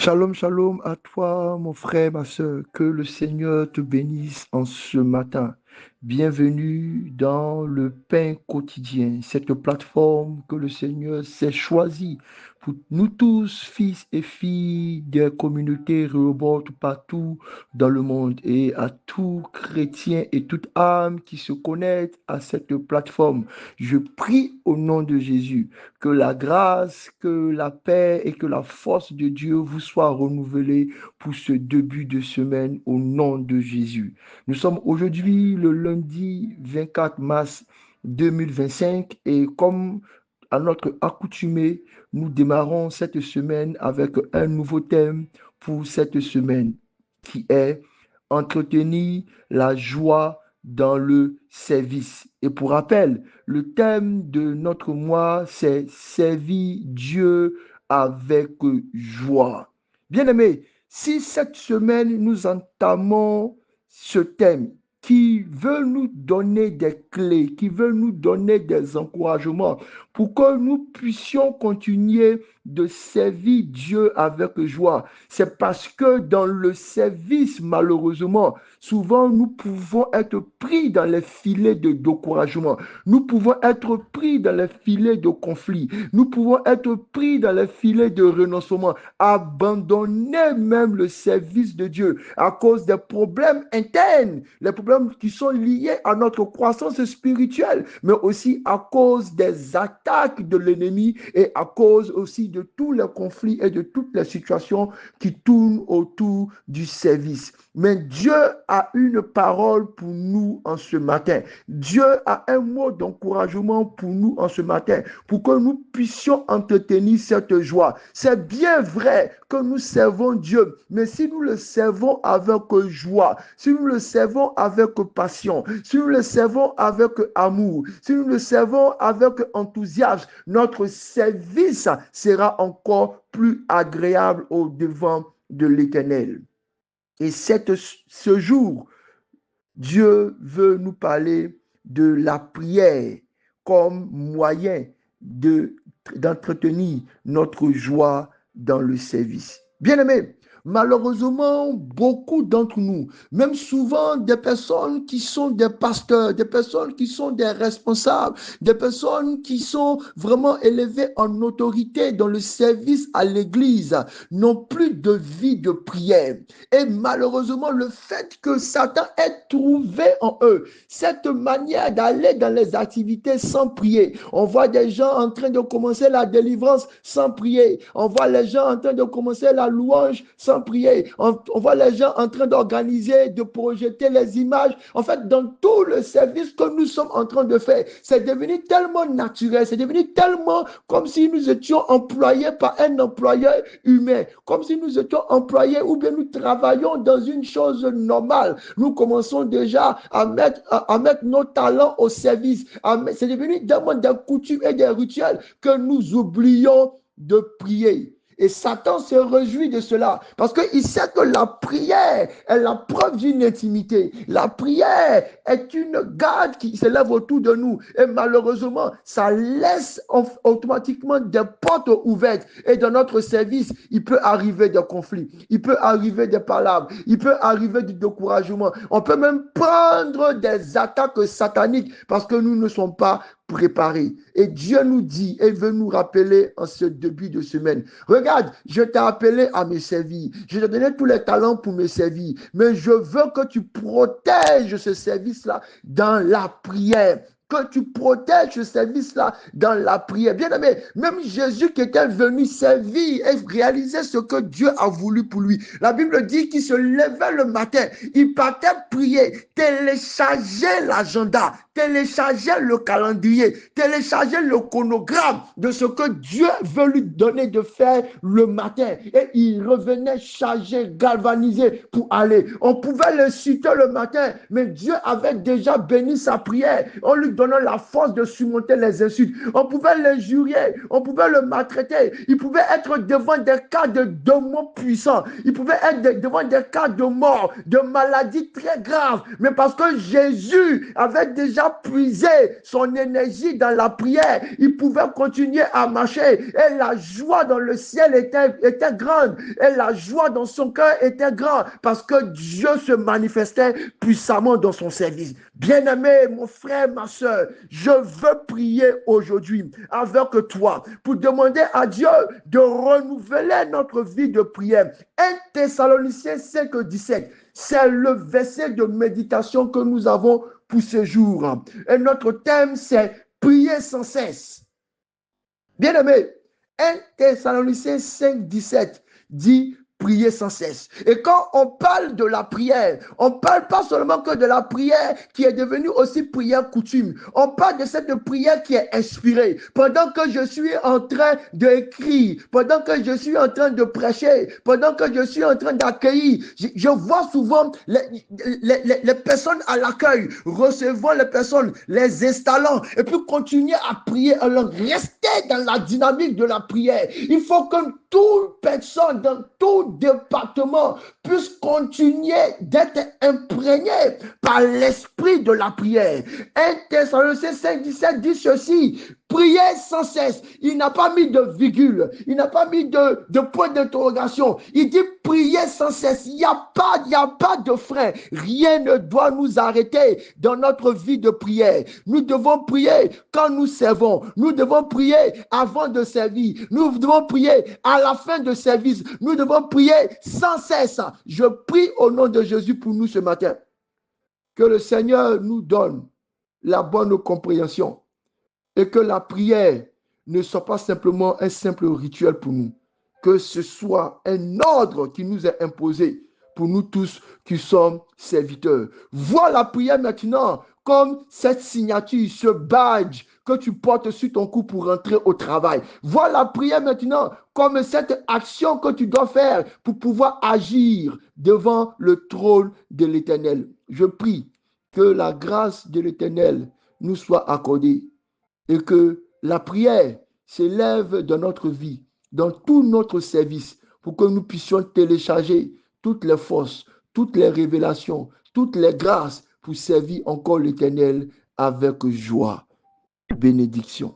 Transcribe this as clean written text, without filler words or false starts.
Shalom, shalom à toi, mon frère, ma soeur. Que le Seigneur te bénisse en ce matin. Bienvenue dans le pain quotidien, cette plateforme que le Seigneur s'est choisie pour nous tous, fils et filles des communautés Rehoboth partout dans le monde et à tout chrétien et toute âme qui se connecte à cette plateforme. Je prie au nom de Jésus que la grâce, que la paix et que la force de Dieu vous soient renouvelées pour ce début de semaine au nom de Jésus. Nous sommes aujourd'hui le lundi 24 mars 2025 et comme à notre accoutumée, nous démarrons cette semaine avec un nouveau thème pour cette semaine qui est entretenir la joie dans le service. Et pour rappel, le thème de notre mois, c'est servir Dieu avec joie. Bien-aimés, si cette semaine nous entamons ce thème qui veut nous donner des clés, qui veut nous donner des encouragements pour que nous puissions continuer de servir Dieu avec joie, c'est parce que dans le service, malheureusement, souvent nous pouvons être pris dans les filets de découragement. Nous pouvons être pris dans les filets de conflit. Nous pouvons être pris dans les filets de renoncement, abandonner même le service de Dieu à cause des problèmes internes, les problèmes qui sont liés à notre croissance spirituelle, mais aussi à cause des attaques de l'ennemi et à cause aussi de tous les conflits et de toutes les situations qui tournent autour du service. Mais Dieu a une parole pour nous en ce matin. Dieu a un mot d'encouragement pour nous en ce matin, pour que nous puissions entretenir cette joie. C'est bien vrai que nous servons Dieu, mais si nous le servons avec joie, si nous le servons avec passion, si nous le servons avec amour, si nous le servons avec enthousiasme, notre service sera encore plus agréable au devant de l'Éternel. Et ce jour, Dieu veut nous parler de la prière comme moyen d'entretenir notre joie dans le service. Bien-aimés, malheureusement, beaucoup d'entre nous, même souvent des personnes qui sont des pasteurs, des personnes qui sont des responsables, des personnes qui sont vraiment élevées en autorité dans le service à l'église, n'ont plus de vie de prière. Et malheureusement, le fait que Satan ait trouvé en eux cette manière d'aller dans les activités sans prier. On voit des gens en train de commencer la délivrance sans prier. On voit les gens en train de commencer la louange sans prier. On voit les gens en train d'organiser, de projeter les images. En fait, dans tout le service que nous sommes en train de faire, c'est devenu tellement naturel, c'est devenu tellement comme si nous étions employés par un employeur humain, comme si nous étions employés ou bien nous travaillons dans une chose normale. Nous commençons déjà à mettre nos talents au service. C'est devenu tellement des coutumes et des rituels que nous oublions de prier. Et Satan se réjouit de cela parce qu'il sait que la prière est la preuve d'une intimité. La prière est une garde qui s'élève autour de nous. Et malheureusement, ça laisse automatiquement des portes ouvertes. Et dans notre service, il peut arriver des conflits, il peut arriver des palabres, il peut arriver du découragement. On peut même prendre des attaques sataniques parce que nous ne sommes pas préparés. Et Dieu nous dit et veut nous rappeler en ce début de semaine, regarde, je t'ai appelé à me servir. Je t'ai donné tous les talents pour me servir. Mais je veux que tu protèges ce service-là dans la prière. Que tu protèges ce service-là dans la prière. Bien aimé, même Jésus qui était venu servir et réaliser ce que Dieu a voulu pour lui. La Bible dit qu'il se levait le matin, il partait prier, télécharger l'agenda, télécharger le calendrier, télécharger le chronogramme de ce que Dieu veut lui donner de faire le matin. Et il revenait chargé, galvanisé pour aller. On pouvait l'insulter le matin, mais Dieu avait déjà béni sa prière. On lui donnait la force de surmonter les insultes. On pouvait l'injurier, on pouvait le maltraiter. Il pouvait être devant des cas de démons puissants. Il pouvait être devant des cas de mort, de maladies très graves. Mais parce que Jésus avait déjà déjà puisé son énergie dans la prière. Il pouvait continuer à marcher. Et la joie dans le ciel était grande. Et la joie dans son cœur était grande parce que Dieu se manifestait puissamment dans son service. Bien-aimé, mon frère, ma soeur, je veux prier aujourd'hui avec toi pour demander à Dieu de renouveler notre vie de prière. 1 Thessaloniciens 5, 17, c'est le verset de méditation que nous avons pour ce jour. Et notre thème, c'est prier sans cesse. Bien-aimé, 1 Thessaloniciens 5, 17 dit prier sans cesse. Et quand on parle de la prière, on ne parle pas seulement que de la prière qui est devenue aussi prière coutume. On parle de cette prière qui est inspirée. Pendant que je suis en train d'écrire, pendant que je suis en train de prêcher, pendant que je suis en train d'accueillir, je vois souvent les personnes à l'accueil, recevant les personnes, les installant, et puis continuer à prier. Alors, rester dans la dynamique de la prière. Il faut que toute personne dans tout département puisse continuer d'être imprégné par l'esprit de la prière. 1 Thessaloniciens 5, 17 dit ceci: priez sans cesse. Il n'a pas mis de virgule, il n'a pas mis de point d'interrogation. Il dit priez sans cesse. Il n'y a pas de frein. Rien ne doit nous arrêter dans notre vie de prière. Nous devons prier quand nous servons. Nous devons prier avant de servir. Nous devons prier à la fin de service. Nous devons prier sans cesse. Je prie au nom de Jésus pour nous ce matin. Que le Seigneur nous donne la bonne compréhension et que la prière ne soit pas simplement un simple rituel pour nous. Que ce soit un ordre qui nous est imposé pour nous tous qui sommes serviteurs. Vois la prière maintenant comme cette signature, ce badge que tu portes sur ton cou pour rentrer au travail. Vois la prière maintenant comme cette action que tu dois faire pour pouvoir agir devant le trône de l'Éternel. Je prie que la grâce de l'Éternel nous soit accordée et que la prière s'élève dans notre vie, dans tout notre service, pour que nous puissions télécharger toutes les forces, toutes les révélations, toutes les grâces pour servir encore l'Éternel avec joie. Bénédiction.